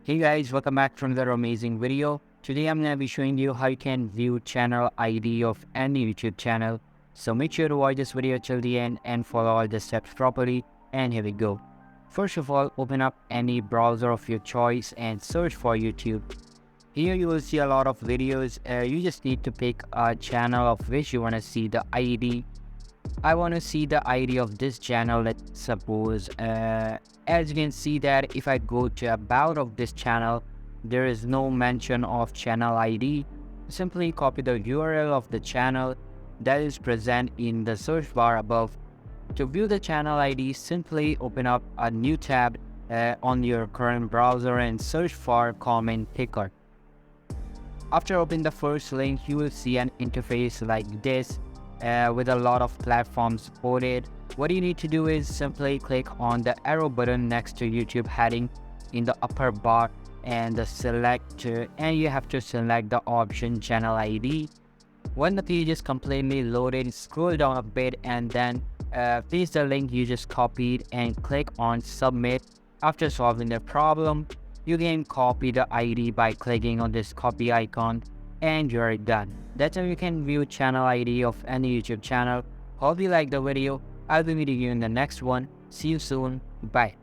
Hey guys, welcome back to another amazing video. Today I'm going to be showing you how you can view channel ID of any YouTube channel. So make sure to watch this video till the end and follow all the steps properly. And here we go. First of all, open up any browser of your choice and search for YouTube. Here you will see a lot of videos. You just need to pick a channel of which you want to see the ID. I want to see the ID of this channel. Let's suppose as you can see that if I go to about of this channel, there is no mention of channel ID. Simply copy the URL of the channel that is present in the search bar above. To view the channel ID, simply open up a new tab on your current browser and search for comment picker. After opening the first link, you will see an interface like this with a lot of platforms supported. What you need to do is simply click on the arrow button next to YouTube heading in the upper bar and and you have to select the option channel ID. When the page is completely loaded, scroll down a bit and then paste the link you just copied and click on submit. After solving the problem, you can copy the ID by clicking on this copy icon and you're done. That's how you can view channel ID of any YouTube channel. Hope you liked the video. I'll be meeting you in the next one. See you soon. Bye.